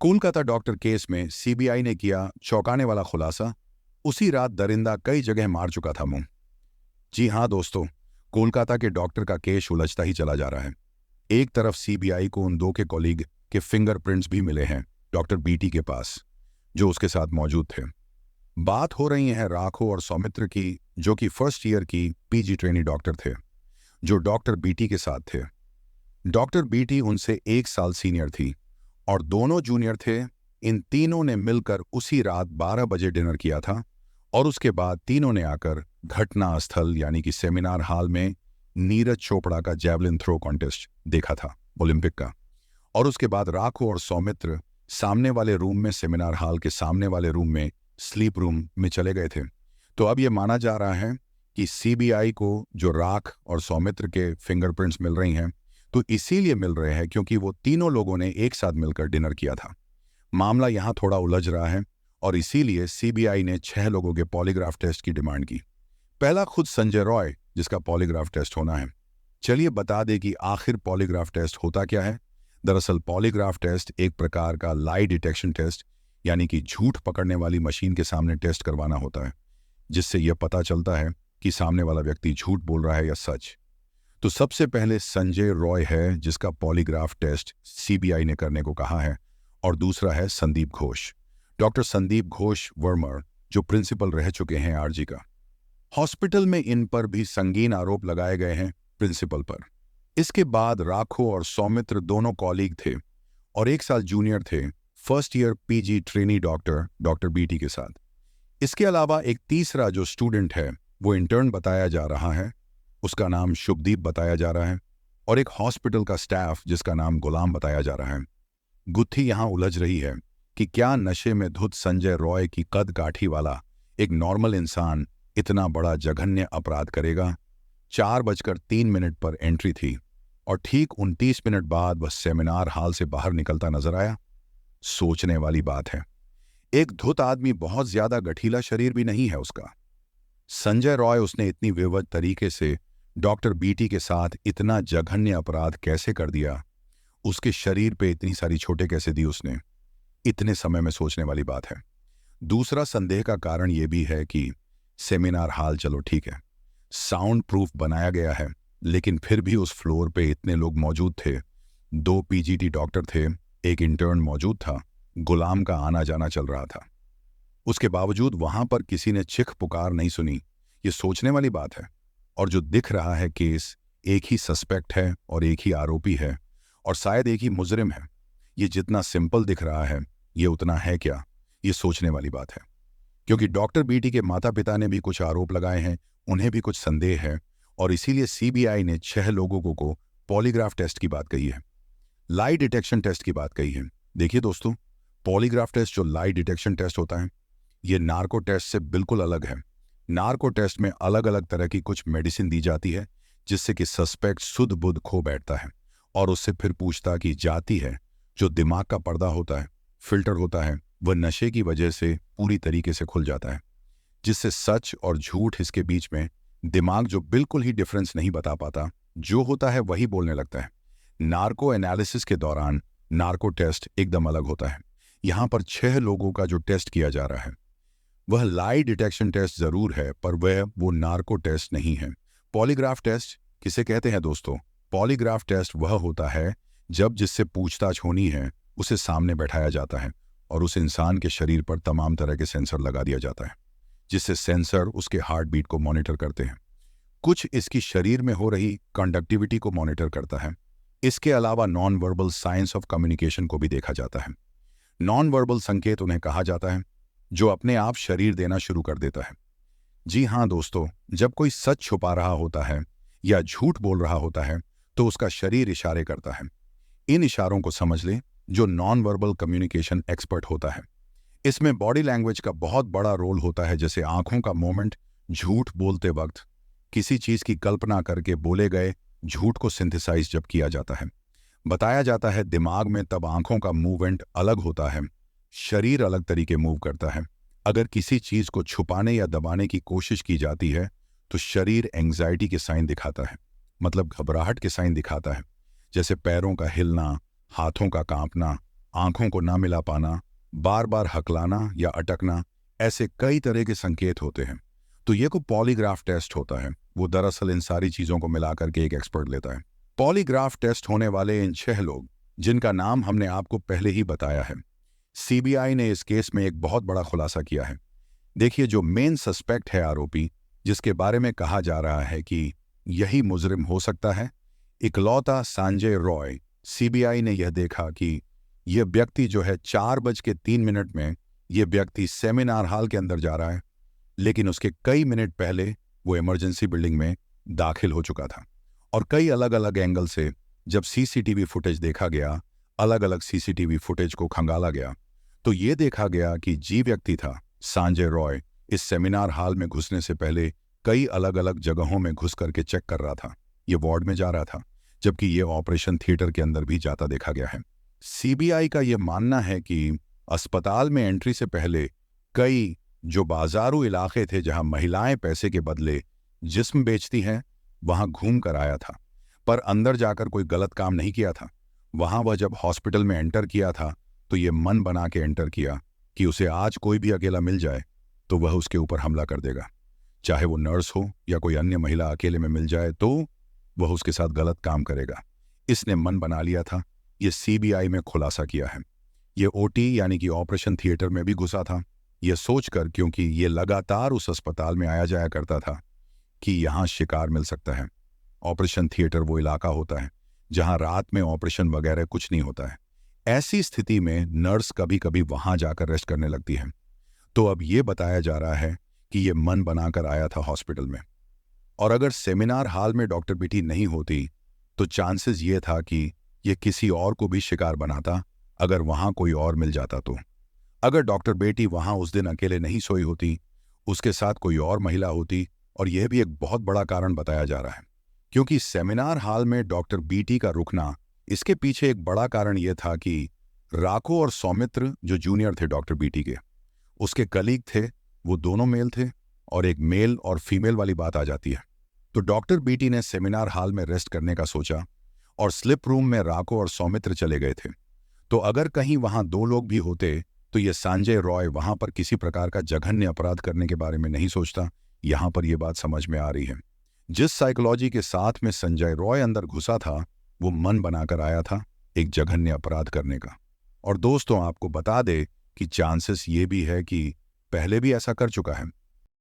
Kolkata doctor case में CBI ने किया चौंकाने वाला खुलासा। उसी रात दरिंदा कई जगह मार चुका था मुंह। जी हां दोस्तों, कोलकाता के डॉक्टर का केस उलझता ही चला जा रहा है। एक तरफ सीबीआई को उन दो के कॉलीग के फिंगरप्रिंट्स भी मिले हैं डॉक्टर बीटी के पास, जो उसके साथ मौजूद थे। बात हो रही है राघव और सौमित्र की, जो कि फर्स्ट ईयर की पीजी ट्रेनी डॉक्टर थे, जो डॉक्टर बीटी के साथ थे। डॉक्टर बीटी उनसे 1 साल सीनियर थी और दोनों जूनियर थे। इन तीनों ने मिलकर उसी रात 12 बजे डिनर किया था और उसके बाद तीनों ने आकर घटना स्थल यानी कि सेमिनार हॉल में नीरज चोपड़ा का जैवलिन थ्रो कॉन्टेस्ट देखा था, ओलंपिक का। और उसके बाद राघव और सौमित्र सामने वाले रूम में, सेमिनार हॉल के सामने वाले रूम में, स्लीप रूम में चले गए थे। तो अब यह माना जा रहा है कि सीबीआई को जो राख और सौमित्र के फिंगरप्रिंट्स मिल रही हैं, तो इसीलिए मिल रहे हैं क्योंकि वो तीनों लोगों ने एक साथ मिलकर डिनर किया था। मामला यहां थोड़ा उलझ रहा है और इसीलिए सीबीआई ने 6 लोगों के पॉलीग्राफ टेस्ट की डिमांड की। पहला खुद संजय रॉय, जिसका पॉलीग्राफ टेस्ट होना है। चलिए बता दें कि आखिर पॉलीग्राफ टेस्ट होता क्या है। दरअसल पॉलीग्राफ टेस्ट एक प्रकार का लाई डिटेक्शन टेस्ट, यानी कि झूठ पकड़ने वाली मशीन के सामने टेस्ट करवाना होता है, जिससे यह पता चलता है कि सामने वाला व्यक्ति झूठ बोल रहा है या सच। तो सबसे पहले संजय रॉय है, जिसका पॉलीग्राफ टेस्ट सीबीआई ने करने को कहा है, और दूसरा है संदीप घोष, डॉक्टर संदीप घोष वर्मर, जो प्रिंसिपल रह चुके हैं आरजी का। हॉस्पिटल में इन पर भी संगीन आरोप लगाए गए हैं प्रिंसिपल पर। इसके बाद राघव और सौमित्र दोनों कॉलीग थे और 1 साल जूनियर थे first year PG trainee doctor BT के साथ। इसके अलावा एक तीसरा जो स्टूडेंट है वो इंटर्न बताया जा रहा है, उसका नाम शुभदीप बताया जा रहा है, और एक हॉस्पिटल का स्टाफ जिसका नाम गुलाम बताया जा रहा है। गुत्थी यहां उलझ रही है कि क्या नशे में धुत संजय रॉय की कद काठी वाला एक नॉर्मल इंसान इतना बड़ा जघन्य अपराध करेगा। 4:03 पर एंट्री थी और ठीक 29 मिनट बाद वह सेमिनार हॉल से बाहर निकलता नजर आया। सोचने वाली बात है। एक धुत आदमी बहुत ज्यादा गठीला शरीर भी नहीं है उसका। संजय रॉय उसने इतनी विवद तरीके से डॉक्टर बीटी के साथ इतना जघन्य अपराध कैसे कर दिया, उसके शरीर पे इतनी सारी चोटें कैसे दी उसने, इतने समय में सोचने वाली बात है। दूसरा संदेह का कारण यह भी है कि सेमिनार हॉल चलो ठीक है, साउंड प्रूफ बनाया गया है, लेकिन फिर भी उस फ्लोर पे इतने लोग मौजूद थे। 2 पीजीटी डॉक्टर थे, एक इंटर्न मौजूद था, गुलाम का आना जाना चल रहा था। उसके बावजूद वहां पर किसी ने चिख पुकार नहीं सुनी। ये सोचने वाली बात है। और जो दिख रहा है केस, एक ही सस्पेक्ट है और एक ही आरोपी है और शायद एक ही मुजरिम है। ये जितना सिंपल दिख रहा है, ये उतना है क्या, ये सोचने वाली बात है। क्योंकि डॉक्टर बीटी के माता पिता ने भी कुछ आरोप लगाए हैं, उन्हें भी कुछ संदेह है, और इसीलिए सीबीआई ने 6 लोगों को पॉलीग्राफ टेस्ट की बात कही है, लाई डिटेक्शन टेस्ट की बात कही है। देखिए दोस्तों, पॉलीग्राफ टेस्ट जो लाई डिटेक्शन टेस्ट होता है, ये नार्को टेस्ट से बिल्कुल अलग है। नार्को टेस्ट में अलग अलग तरह की कुछ मेडिसिन दी जाती है, जिससे कि सस्पेक्ट सुध बुध खो बैठता है और उससे फिर पूछता की जाती है। जो दिमाग का पर्दा होता है, फिल्टर होता है, वह नशे की वजह से पूरी तरीके से खुल जाता है, जिससे सच और झूठ इसके बीच में दिमाग जो बिल्कुल ही डिफरेंस नहीं बता पाता, जो होता है वही बोलने लगता है। नार्को एनालिसिस के दौरान नार्को टेस्ट एकदम अलग होता है। यहां पर 6 लोगों का जो टेस्ट किया जा रहा है वह लाई डिटेक्शन टेस्ट जरूर है, पर वह वो नार्को टेस्ट नहीं है। पॉलीग्राफ टेस्ट किसे कहते हैं दोस्तों? पॉलीग्राफ टेस्ट वह होता है जब जिससे पूछताछ होनी है उसे सामने बैठाया जाता है और उस इंसान के शरीर पर तमाम तरह के सेंसर लगा दिया जाता है, जिससे सेंसर उसके हार्ट बीट को मॉनिटर करते हैं। कुछ इसकी शरीर में हो रही कंडक्टिविटी को मॉनिटर करता है। इसके अलावा non verbal science of communication को भी देखा जाता है। नॉन वर्बल संकेत उन्हें कहा जाता है जो अपने आप शरीर देना शुरू कर देता है। जी हां दोस्तों, जब कोई सच छुपा रहा होता है या झूठ बोल रहा होता है तो उसका शरीर इशारे करता है। इन इशारों को समझ लें जो नॉन वर्बल कम्युनिकेशन एक्सपर्ट होता है। इसमें बॉडी लैंग्वेज का बहुत बड़ा रोल होता है, जैसे आंखों का मूवमेंट, झूठ बोलते वक्त किसी चीज की कल्पना करके बोले गए झूठ को सिंथेसाइज जब किया जाता है। बताया जाता है दिमाग में तब आंखों का मूवमेंट अलग होता है, शरीर अलग तरीके मूव करता है। अगर किसी चीज को छुपाने या दबाने की कोशिश की जाती है तो शरीर एंग्जाइटी के साइन दिखाता है, मतलब घबराहट के साइन दिखाता है, जैसे पैरों का हिलना, हाथों का कांपना, आंखों को ना मिला पाना, बार बार हकलाना या अटकना, ऐसे कई तरह के संकेत होते हैं। तो ये को पॉलीग्राफ टेस्ट होता है। वो दरअसल इन सारी चीजों को मिलाकर के एक एक्सपर्ट लेता है। पॉलीग्राफ टेस्ट होने वाले इन 6 लोग, जिनका नाम हमने आपको पहले ही बताया है, सीबीआई ने इस केस में एक बहुत बड़ा खुलासा किया है। देखिए, जो मेन सस्पेक्ट है, आरोपी, जिसके बारे में कहा जा रहा है कि यही मुजरिम हो सकता है, इकलौता संजय रॉय, सीबीआई ने यह देखा कि यह व्यक्ति जो है 4:03 में यह व्यक्ति सेमिनार हॉल के अंदर जा रहा है, लेकिन उसके कई मिनट पहले वो इमरजेंसी बिल्डिंग में दाखिल हो चुका था। और कई अलग अलग एंगल से जब सीसीटीवी फुटेज देखा गया, अलग अलग सीसीटीवी फुटेज को खंगाला गया, तो ये देखा गया कि जी व्यक्ति था संजय रॉय, इस सेमिनार हॉल में घुसने से पहले कई अलग अलग जगहों में घुस करके चेक कर रहा था। ये वार्ड में जा रहा था, जबकि ये ऑपरेशन थिएटर के अंदर भी जाता देखा गया है। सीबीआई का यह मानना है कि अस्पताल में एंट्री से पहले कई जो बाजारू इलाके थे जहां महिलाएं पैसे के बदले जिस्म बेचती हैं, वहां घूम कर आया था, पर अंदर जाकर कोई गलत काम नहीं किया था। वहां वह जब हॉस्पिटल में एंटर किया था तो ये मन बना के एंटर किया कि उसे आज कोई भी अकेला मिल जाए तो वह उसके ऊपर हमला कर देगा। चाहे वो नर्स हो या कोई अन्य महिला अकेले में मिल जाए तो वह उसके साथ गलत काम करेगा। इसने मन बना लिया था। ये सीबीआई में खुलासा किया है। ये ओटी यानी कि ऑपरेशन थिएटर में भी घुसा था, यह सोचकर, क्योंकि ये लगातार उस अस्पताल में आया जाया करता था कि यहां शिकार मिल सकता है। ऑपरेशन थिएटर वो इलाका होता है जहां रात में ऑपरेशन वगैरह कुछ नहीं होता है। ऐसी स्थिति में नर्स कभी कभी वहां जाकर रेस्ट करने लगती है। तो अब ये बताया जा रहा है कि ये मन बनाकर आया था हॉस्पिटल में। और अगर सेमिनार हॉल में डॉक्टर बेटी नहीं होती तो चांसेस ये था कि ये किसी और को भी शिकार बनाता अगर वहां कोई और मिल जाता तो। अगर डॉक्टर बेटी वहां उस दिन अकेले नहीं सोई होती, उसके साथ कोई और महिला होती। और यह भी एक बहुत बड़ा कारण बताया जा रहा है, क्योंकि सेमिनार हॉल में डॉक्टर बीटी का रुकना, इसके पीछे एक बड़ा कारण यह था कि राको और सौमित्र जो जूनियर थे डॉक्टर बीटी के, उसके कलीग थे, वो दोनों मेल थे और एक मेल और फीमेल वाली बात आ जाती है। तो डॉक्टर बीटी ने सेमिनार हॉल में रेस्ट करने का सोचा और स्लिप रूम में राको और सौमित्र चले गए थे। तो अगर कहीं वहां 2 लोग भी होते तो ये संजय रॉय वहां पर किसी प्रकार का जघन्य अपराध करने के बारे में नहीं सोचता। यहां पर यह बात समझ में आ रही है। जिस साइकोलॉजी के साथ में संजय रॉय अंदर घुसा था, वो मन बनाकर आया था एक जघन्य अपराध करने का। और दोस्तों, आपको बता दे कि चांसेस ये भी है कि पहले भी ऐसा कर चुका है।